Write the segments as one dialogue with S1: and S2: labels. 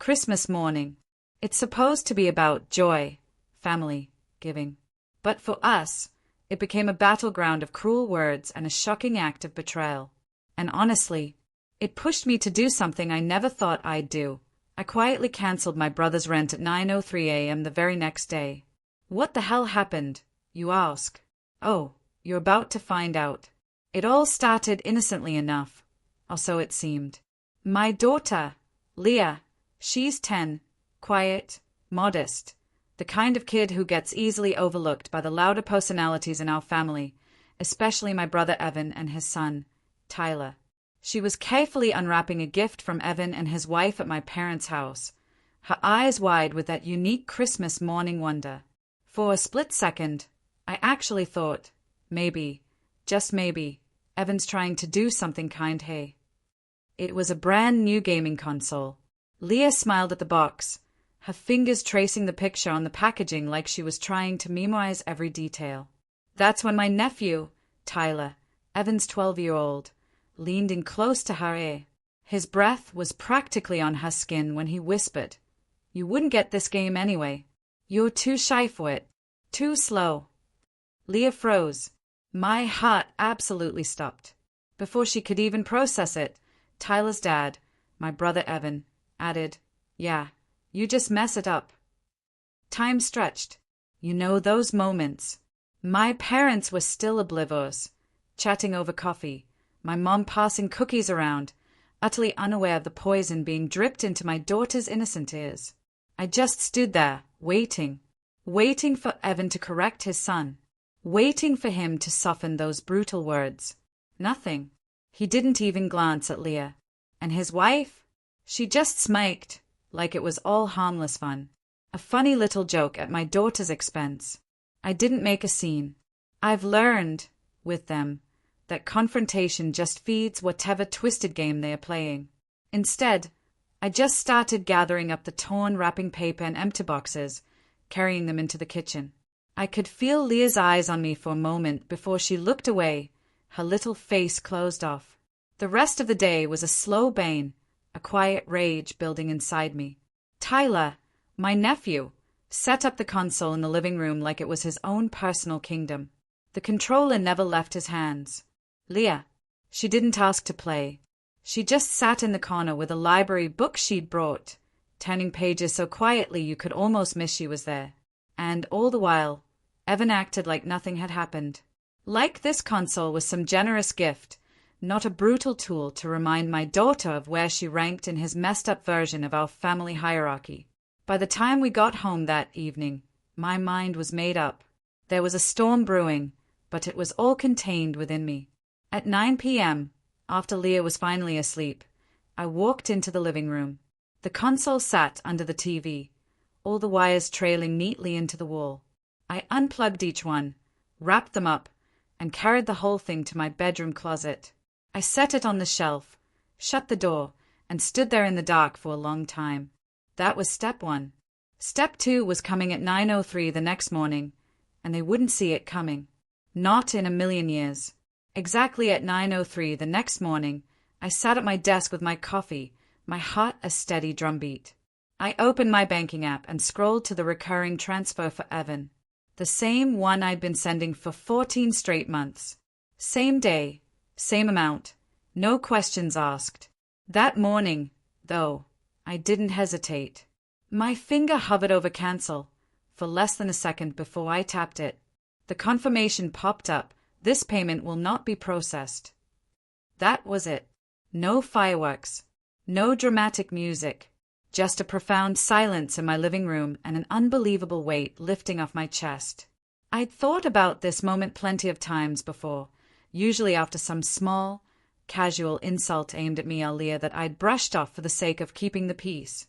S1: Christmas morning. It's supposed to be about joy, family, giving. But for us, it became a battleground of cruel words and a shocking act of betrayal. And honestly, it pushed me to do something I never thought I'd do. I quietly cancelled my brother's rent at 9:03 a.m. the very next day. What the hell happened, you ask? Oh, you're about to find out. It all started innocently enough, or so it seemed. My daughter, Leah, she's 10, quiet, modest, the kind of kid who gets easily overlooked by the louder personalities in our family, especially my brother Evan and his son, Tyler. She was carefully unwrapping a gift from Evan and his wife at my parents' house, her eyes wide with that unique Christmas morning wonder. For a split second, I actually thought, maybe, just maybe, Evan's trying to do something kind. Hey. It was a brand new gaming console. Leah smiled at the box, her fingers tracing the picture on the packaging like she was trying to memorize every detail. That's when my nephew, Tyler, Evan's 12-year-old, leaned in close to her ear. His breath was practically on her skin when he whispered, "You wouldn't get this game anyway. You're too shy for it. Too slow." Leah froze. My heart absolutely stopped. Before she could even process it, Tyler's dad, my brother Evan, added, "Yeah, you just mess it up." Time stretched. You know those moments. My parents were still oblivious, chatting over coffee, my mom passing cookies around, utterly unaware of the poison being dripped into my daughter's innocent ears. I just stood there, waiting for Evan to correct his son, waiting for him to soften those brutal words. Nothing. He didn't even glance at Leah. And his wife? She just smirked, like it was all harmless fun. A funny little joke at my daughter's expense. I didn't make a scene. I've learned, with them, that confrontation just feeds whatever twisted game they are playing. Instead, I just started gathering up the torn wrapping paper and empty boxes, carrying them into the kitchen. I could feel Leah's eyes on me for a moment before she looked away, her little face closed off. The rest of the day was a slow bane, a quiet rage building inside me. Tyler, my nephew, set up the console in the living room like it was his own personal kingdom. The controller never left his hands. Leah, she didn't ask to play. She just sat in the corner with a library book she'd brought, turning pages so quietly you could almost miss she was there. And all the while, Evan acted like nothing had happened. Like this console was some generous gift, not a brutal tool to remind my daughter of where she ranked in his messed-up version of our family hierarchy. By the time we got home that evening, my mind was made up. There was a storm brewing, but it was all contained within me. At 9 p.m., after Leah was finally asleep, I walked into the living room. The console sat under the TV, all the wires trailing neatly into the wall. I unplugged each one, wrapped them up, and carried the whole thing to my bedroom closet. I set it on the shelf, shut the door, and stood there in the dark for a long time. That was step 1. Step 2 was coming at 9:03 the next morning, and they wouldn't see it coming. Not in a million years. Exactly at 9:03 the next morning, I sat at my desk with my coffee, my heart a steady drumbeat. I opened my banking app and scrolled to the recurring transfer for Evan. The same one I'd been sending for 14 straight months. Same day, same amount, no questions asked. That morning, though, I didn't hesitate. My finger hovered over cancel for less than a second before I tapped it. The confirmation popped up. This payment will not be processed. That was it. No fireworks, no dramatic music, just a profound silence in my living room and an unbelievable weight lifting off my chest. I'd thought about this moment plenty of times before, usually after some small, casual insult aimed at me or Leah that I'd brushed off for the sake of keeping the peace.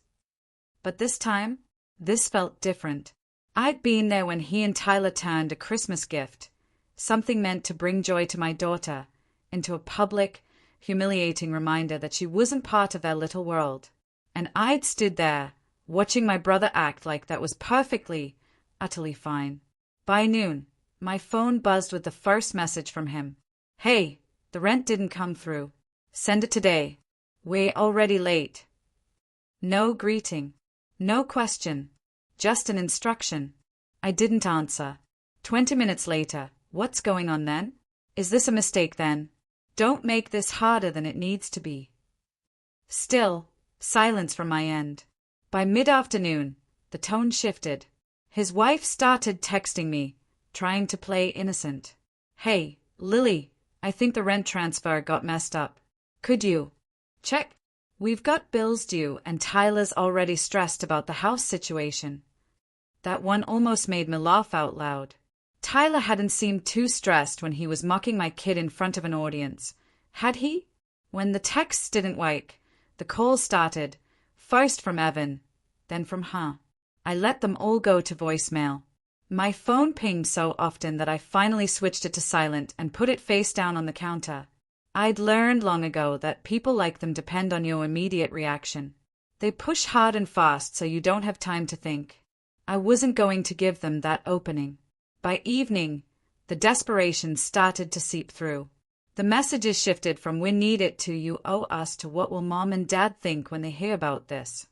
S1: But this time, this felt different. I'd been there when he and Tyler turned a Christmas gift, something meant to bring joy to my daughter, into a public, humiliating reminder that she wasn't part of their little world. And I'd stood there, watching my brother act like that was perfectly, utterly fine. By noon, my phone buzzed with the first message from him. "Hey, the rent didn't come through. Send it today. We're already late." No greeting. No question. Just an instruction. I didn't answer. 20 minutes later, what's going on then? Is this a mistake then? Don't make this harder than it needs to be. Still, silence from my end. By mid-afternoon, the tone shifted. His wife started texting me, trying to play innocent. Hey, Lily, I think the rent transfer got messed up. Could you check? We've got bills due and Tyler's already stressed about the house situation. That one almost made me laugh out loud. Tyler hadn't seemed too stressed when he was mocking my kid in front of an audience. Had he? When the texts didn't work, the calls started, first from Evan, then from her. I let them all go to voicemail. My phone pinged so often that I finally switched it to silent and put it face down on the counter. I'd learned long ago that people like them depend on your immediate reaction. They push hard and fast so you don't have time to think. I wasn't going to give them that opening. By evening, the desperation started to seep through. The messages shifted from "we need it" to "you owe us" to "what will mom and dad think when they hear about this?"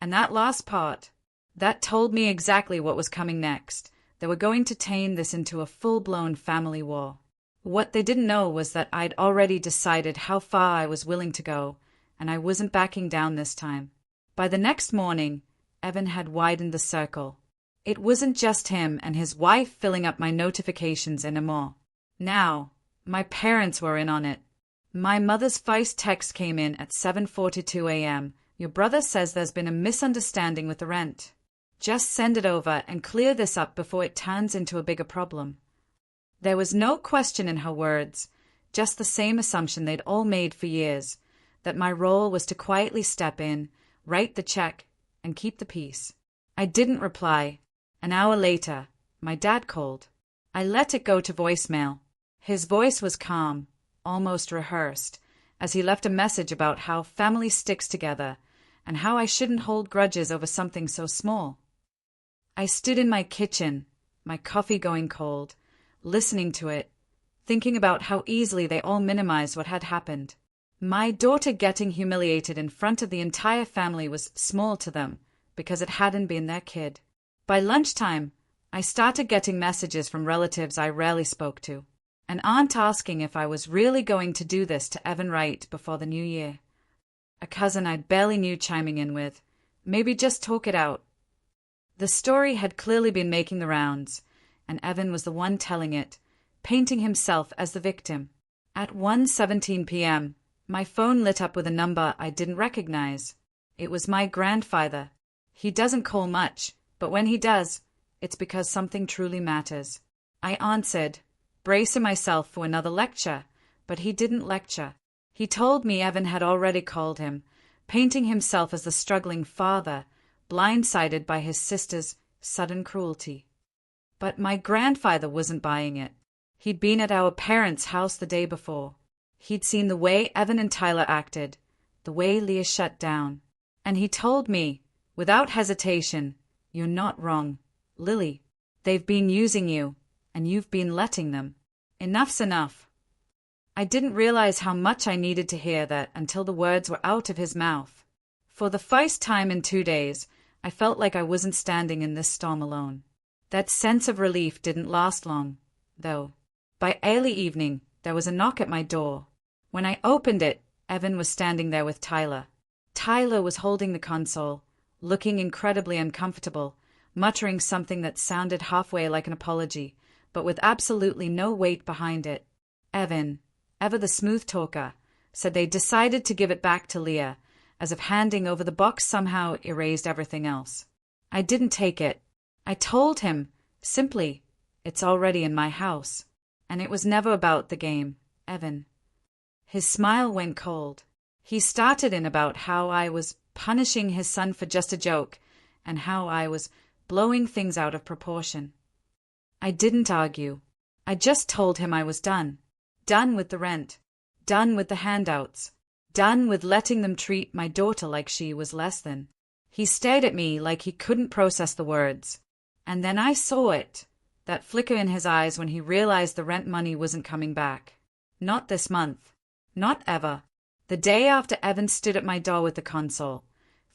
S1: And that last part, that told me exactly what was coming next. They were going to turn this into a full-blown family war. What they didn't know was that I'd already decided how far I was willing to go, and I wasn't backing down this time. By the next morning, Evan had widened the circle. It wasn't just him and his wife filling up my notifications anymore. Now, my parents were in on it. My mother's first text came in at 7:42 a.m. Your brother says there's been a misunderstanding with the rent. Just send it over and clear this up before it turns into a bigger problem. There was no question in her words, just the same assumption they'd all made for years, that my role was to quietly step in, write the check, and keep the peace. I didn't reply. An hour later, my dad called. I let it go to voicemail. His voice was calm, almost rehearsed, as he left a message about how family sticks together and how I shouldn't hold grudges over something so small. I stood in my kitchen, my coffee going cold, listening to it, thinking about how easily they all minimized what had happened. My daughter getting humiliated in front of the entire family was small to them because it hadn't been their kid. By lunchtime, I started getting messages from relatives I rarely spoke to. An aunt asking if I was really going to do this to Evan right before the new year. A cousin I barely knew chiming in with, maybe just talk it out. The story had clearly been making the rounds, and Evan was the one telling it, painting himself as the victim. At 1:17 p.m., my phone lit up with a number I didn't recognize. It was my grandfather. He doesn't call much, but when he does, it's because something truly matters. I answered, bracing myself for another lecture, but he didn't lecture. He told me Evan had already called him, painting himself as the struggling father, blindsided by his sister's sudden cruelty. But my grandfather wasn't buying it. He'd been at our parents' house the day before. He'd seen the way Evan and Tyler acted, the way Leah shut down. And he told me, without hesitation, "You're not wrong, Lily. They've been using you, and you've been letting them. Enough's enough." I didn't realize how much I needed to hear that until the words were out of his mouth. For the first time in 2 days, I felt like I wasn't standing in this storm alone. That sense of relief didn't last long, though. By early evening, there was a knock at my door. When I opened it, Evan was standing there with Tyler. Tyler was holding the console, looking incredibly uncomfortable, muttering something that sounded halfway like an apology, but with absolutely no weight behind it. Evan, ever the smooth talker, said they decided to give it back to Leah, as if handing over the box somehow erased everything else. I didn't take it. I told him, simply, it's already in my house. And it was never about the game, Evan. His smile went cold. He started in about how I was punishing his son for just a joke, and how I was blowing things out of proportion. I didn't argue. I just told him I was done. Done with the rent. Done with the handouts. Done with letting them treat my daughter like she was less than. He stared at me like he couldn't process the words. And then I saw it, that flicker in his eyes when he realized the rent money wasn't coming back. Not this month. Not ever. The day after Evan stood at my door with the console,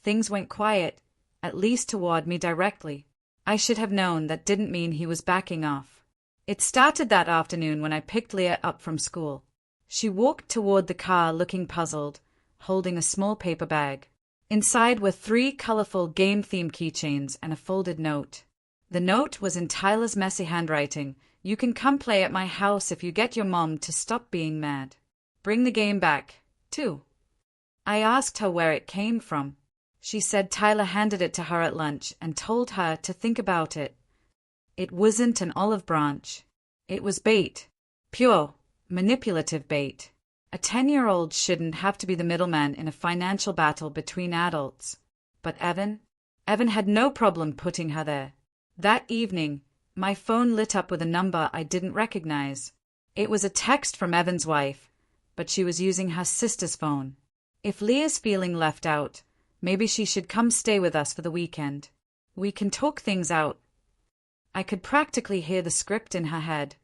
S1: things went quiet, at least toward me directly. I should have known that didn't mean he was backing off. It started that afternoon when I picked Leah up from school. She walked toward the car looking puzzled, holding a small paper bag. Inside were 3 colorful game-themed keychains and a folded note. The note was in Tyler's messy handwriting. "You can come play at my house if you get your mom to stop being mad. Bring the game back, too." I asked her where it came from. She said Tyler handed it to her at lunch and told her to think about it. It wasn't an olive branch. It was bait. Pure, manipulative bait. A 10-year-old shouldn't have to be the middleman in a financial battle between adults. But Evan had no problem putting her there. That evening, my phone lit up with a number I didn't recognize. It was a text from Evan's wife, but she was using her sister's phone. If Leah's feeling left out, maybe she should come stay with us for the weekend. We can talk things out. I could practically hear the script in her head.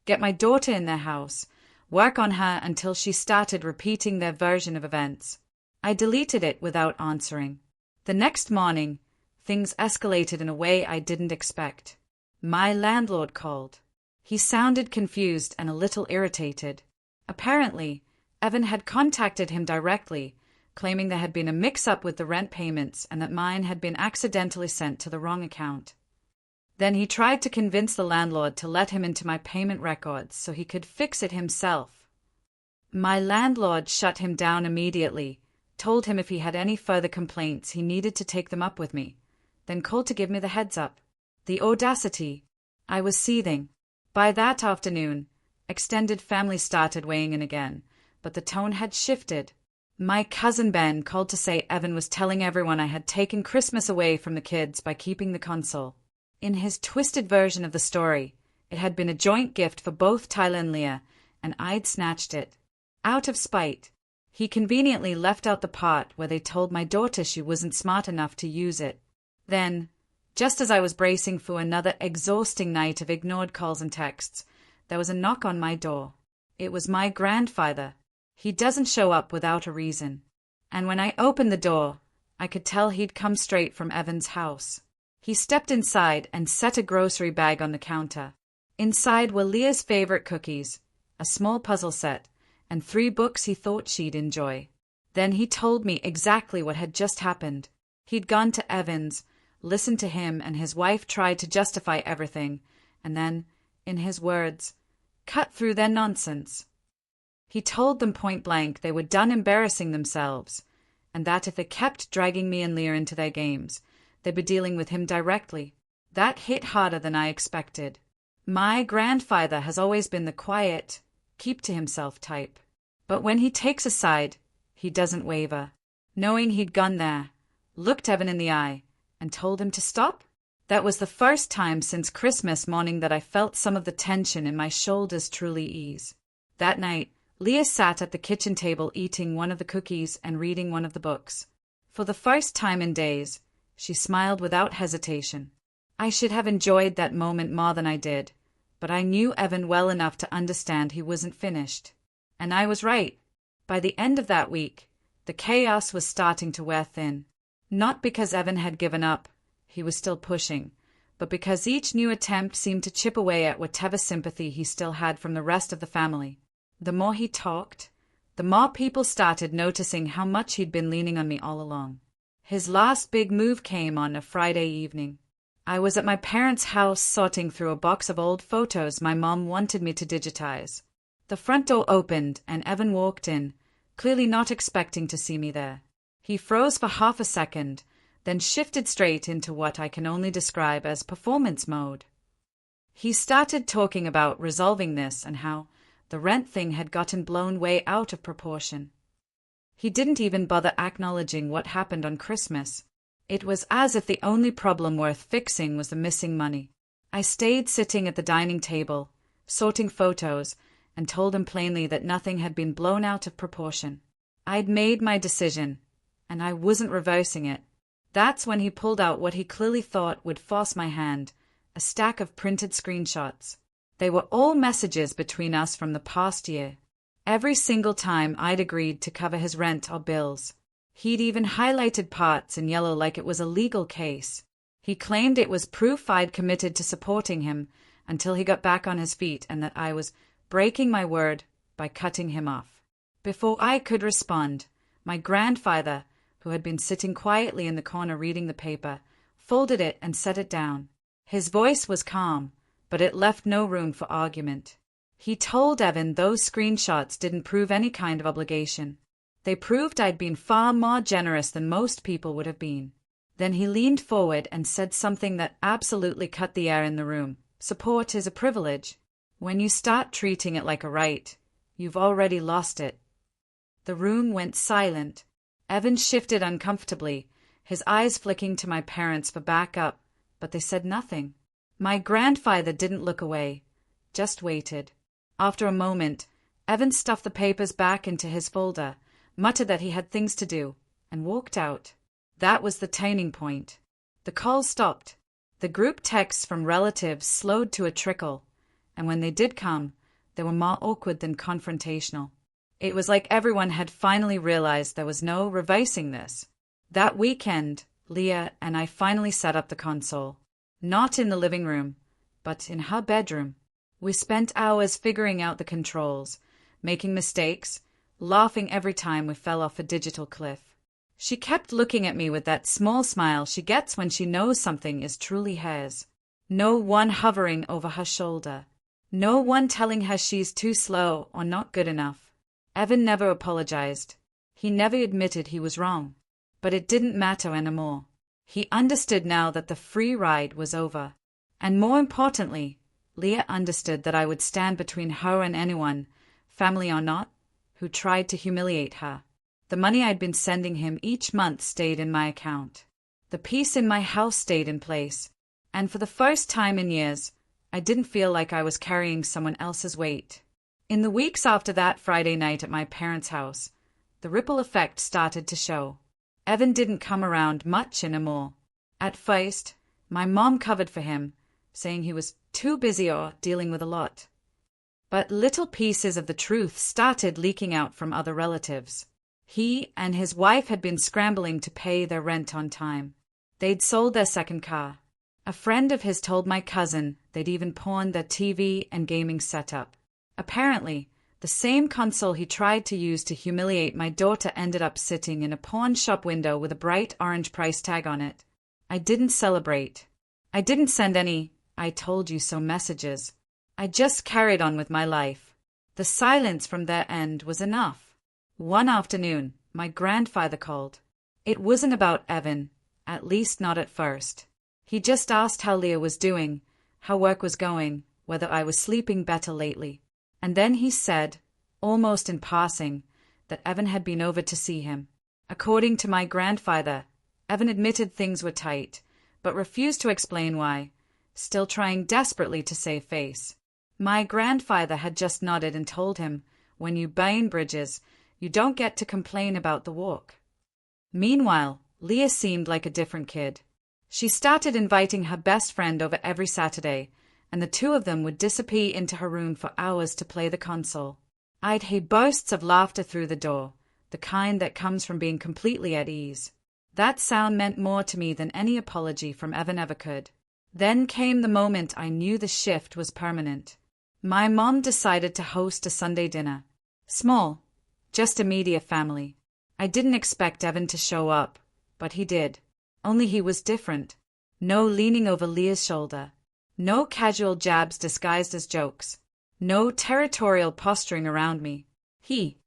S1: Get my daughter in their house, work on her until she started repeating their version of events. I deleted it without answering. The next morning, things escalated in a way I didn't expect. My landlord called. He sounded confused and a little irritated. Apparently, Evan had contacted him directly, claiming there had been a mix-up with the rent payments and that mine had been accidentally sent to the wrong account. Then he tried to convince the landlord to let him into my payment records so he could fix it himself. My landlord shut him down immediately, told him if he had any further complaints he needed to take them up with me, then called to give me the heads up. The audacity! I was seething. By that afternoon, extended family started weighing in again, but the tone had shifted. My cousin Ben called to say Evan was telling everyone I had taken Christmas away from the kids by keeping the console. In his twisted version of the story, it had been a joint gift for both Tyler and Leah, and I'd snatched it. Out of spite, he conveniently left out the part where they told my daughter she wasn't smart enough to use it. Then, just as I was bracing for another exhausting night of ignored calls and texts, there was a knock on my door. It was my grandfather. He doesn't show up without a reason. And when I opened the door, I could tell he'd come straight from Evan's house. He stepped inside and set a grocery bag on the counter. Inside were Leah's favorite cookies, a small puzzle set, and 3 books he thought she'd enjoy. Then he told me exactly what had just happened. He'd gone to Evan's, listened to him and his wife try to justify everything, and then, in his words, cut through their nonsense. He told them point blank they were done embarrassing themselves, and that if they kept dragging me and Leah into their games, they'd be dealing with him directly. That hit harder than I expected. My grandfather has always been the quiet, keep-to-himself type. But when he takes a side, he doesn't waver. Knowing he'd gone there, looked Evan in the eye, and told him to stop? That was the first time since Christmas morning that I felt some of the tension in my shoulders truly ease. That night, Leah sat at the kitchen table eating one of the cookies and reading one of the books. For the first time in days, she smiled without hesitation. I should have enjoyed that moment more than I did, but I knew Evan well enough to understand he wasn't finished. And I was right. By the end of that week, the chaos was starting to wear thin. Not because Evan had given up, he was still pushing, but because each new attempt seemed to chip away at whatever sympathy he still had from the rest of the family. The more he talked, the more people started noticing how much he'd been leaning on me all along. His last big move came on a Friday evening. I was at my parents' house sorting through a box of old photos my mom wanted me to digitize. The front door opened and Evan walked in, clearly not expecting to see me there. He froze for half a second, then shifted straight into what I can only describe as performance mode. He started talking about resolving this and how the rent thing had gotten blown way out of proportion. He didn't even bother acknowledging what happened on Christmas. It was as if the only problem worth fixing was the missing money. I stayed sitting at the dining table, sorting photos, and told him plainly that nothing had been blown out of proportion. I'd made my decision, and I wasn't reversing it. That's when he pulled out what he clearly thought would force my hand, a stack of printed screenshots. They were all messages between us from the past year. Every single time I'd agreed to cover his rent or bills. He'd even highlighted parts in yellow like it was a legal case. He claimed it was proof I'd committed to supporting him until he got back on his feet and that I was breaking my word by cutting him off. Before I could respond, my grandfather, who had been sitting quietly in the corner reading the paper, folded it and set it down. His voice was calm, but it left no room for argument. He told Evan those screenshots didn't prove any kind of obligation. They proved I'd been far more generous than most people would have been. Then he leaned forward and said something that absolutely cut the air in the room. Support is a privilege. When you start treating it like a right, you've already lost it. The room went silent. Evan shifted uncomfortably, his eyes flicking to my parents for backup, but they said nothing. My grandfather didn't look away, just waited. After a moment, Evan stuffed the papers back into his folder, muttered that he had things to do, and walked out. That was the turning point. The call stopped. The group texts from relatives slowed to a trickle, and when they did come, they were more awkward than confrontational. It was like everyone had finally realized there was no reversing this. That weekend, Leah and I finally set up the console. Not in the living room, but in her bedroom. We spent hours figuring out the controls, making mistakes, laughing every time we fell off a digital cliff. She kept looking at me with that small smile she gets when she knows something is truly hers. No one hovering over her shoulder. No one telling her she's too slow or not good enough. Evan never apologized. He never admitted he was wrong. But it didn't matter anymore. He understood now that the free ride was over. And more importantly, Leah understood that I would stand between her and anyone, family or not, who tried to humiliate her. The money I'd been sending him each month stayed in my account. The peace in my house stayed in place. And for the first time in years, I didn't feel like I was carrying someone else's weight. In the weeks after that Friday night at my parents' house, the ripple effect started to show. Evan didn't come around much anymore. At first, my mom covered for him, saying he was too busy or dealing with a lot. But little pieces of the truth started leaking out from other relatives. He and his wife had been scrambling to pay their rent on time. They'd sold their second car. A friend of his told my cousin they'd even pawned their TV and gaming setup. Apparently, the same console he tried to use to humiliate my daughter ended up sitting in a pawn shop window with a bright orange price tag on it. I didn't celebrate. I didn't send any "I told you so" messages. I just carried on with my life. The silence from their end was enough. One afternoon, my grandfather called. It wasn't about Evan, at least not at first. He just asked how Leah was doing, how work was going, whether I was sleeping better lately. And then he said, almost in passing, that Evan had been over to see him. According to my grandfather, Evan admitted things were tight, but refused to explain why, still trying desperately to save face. My grandfather had just nodded and told him, when you burn bridges, you don't get to complain about the walk. Meanwhile, Leah seemed like a different kid. She started inviting her best friend over every Saturday, and the two of them would disappear into her room for hours to play the console. I'd hear bursts of laughter through the door, the kind that comes from being completely at ease. That sound meant more to me than any apology from Evan ever could. Then came the moment I knew the shift was permanent. My mom decided to host a Sunday dinner. Small, just immediate family. I didn't expect Evan to show up, but he did. Only he was different. No leaning over Leah's shoulder. No casual jabs disguised as jokes. No territorial posturing around me. He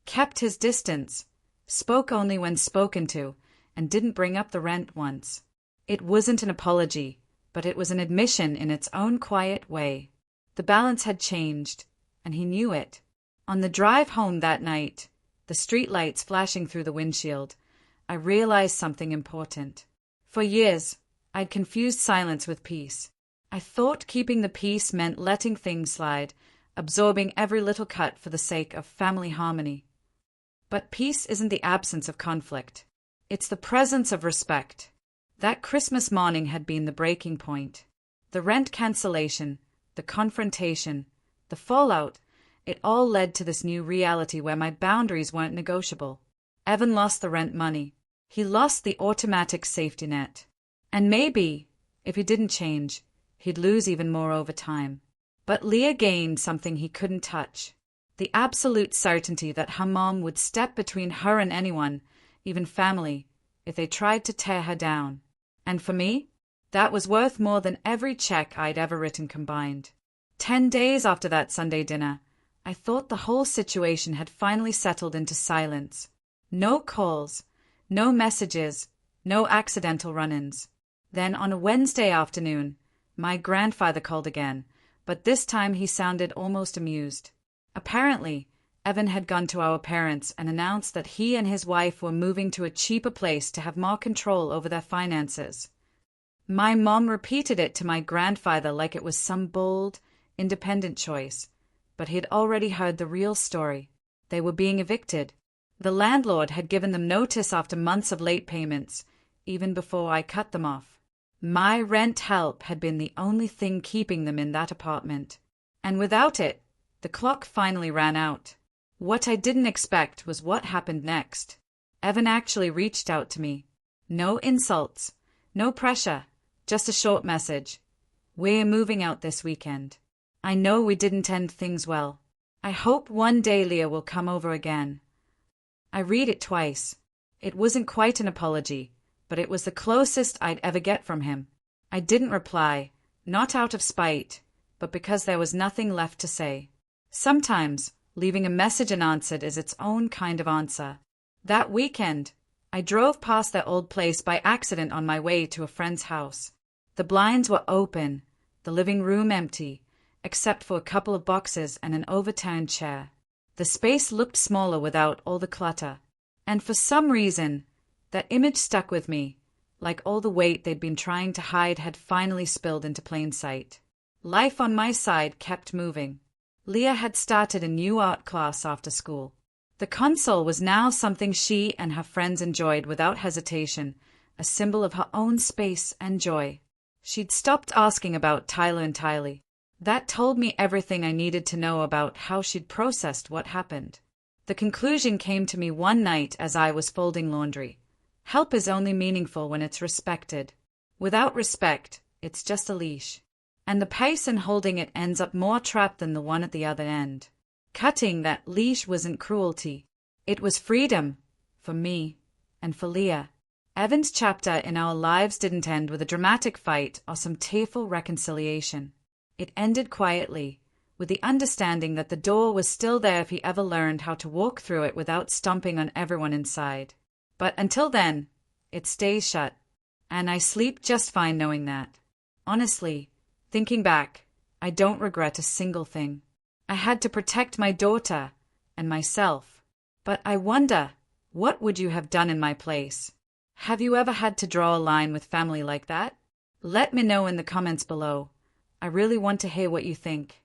S1: kept his distance, spoke only when spoken to, and didn't bring up the rent once. It wasn't an apology, but it was an admission in its own quiet way. The balance had changed, and he knew it. On the drive home that night, the streetlights flashing through the windshield, I realized something important. For years, I'd confused silence with peace. I thought keeping the peace meant letting things slide, absorbing every little cut for the sake of family harmony. But peace isn't the absence of conflict. It's the presence of respect. That Christmas morning had been the breaking point. The rent cancellation, the confrontation, the fallout, It all led to this new reality where my boundaries weren't negotiable. Evan lost the rent money. He lost the automatic safety net. And maybe, if he didn't change, he'd lose even more over time. But Leah gained something he couldn't touch. The absolute certainty that her mom would step between her and anyone, even family, if they tried to tear her down. And for me, that was worth more than every check I'd ever written combined. 10 days after that Sunday dinner, I thought the whole situation had finally settled into silence. No calls, no messages, no accidental run-ins. Then on a Wednesday afternoon, my grandfather called again, but this time he sounded almost amused. Apparently, Evan had gone to our parents and announced that he and his wife were moving to a cheaper place to have more control over their finances. My mom repeated it to my grandfather like it was some bold, independent choice, but he'd already heard the real story. They were being evicted. The landlord had given them notice after months of late payments, even before I cut them off. My rent help had been the only thing keeping them in that apartment. And without it, the clock finally ran out. What I didn't expect was what happened next. Evan actually reached out to me. No insults, no pressure, just a short message. "We're moving out this weekend. I know we didn't end things well. I hope one day Leah will come over again." I read it twice. It wasn't quite an apology, but it was the closest I'd ever get from him. I didn't reply, not out of spite, but because there was nothing left to say. Sometimes, leaving a message unanswered is its own kind of answer. That weekend, I drove past their old place by accident on my way to a friend's house. The blinds were open, the living room empty, except for a couple of boxes and an overturned chair. The space looked smaller without all the clutter. And for some reason, that image stuck with me, like all the weight they'd been trying to hide had finally spilled into plain sight. Life on my side kept moving. Leah had started a new art class after school. The console was now something she and her friends enjoyed without hesitation, a symbol of her own space and joy. She'd stopped asking about Tyler entirely. That told me everything I needed to know about how she'd processed what happened. The conclusion came to me one night as I was folding laundry. Help is only meaningful when it's respected. Without respect, it's just a leash. And the person holding it ends up more trapped than the one at the other end. Cutting that leash wasn't cruelty. It was freedom, for me, and for Leah. Evan's chapter in our lives didn't end with a dramatic fight or some tearful reconciliation. It ended quietly, with the understanding that the door was still there if he ever learned how to walk through it without stomping on everyone inside. But until then, it stays shut, and I sleep just fine knowing that. Honestly, thinking back, I don't regret a single thing. I had to protect my daughter and myself. But I wonder, what would you have done in my place? Have you ever had to draw a line with family like that? Let me know in the comments below. I really want to hear what you think.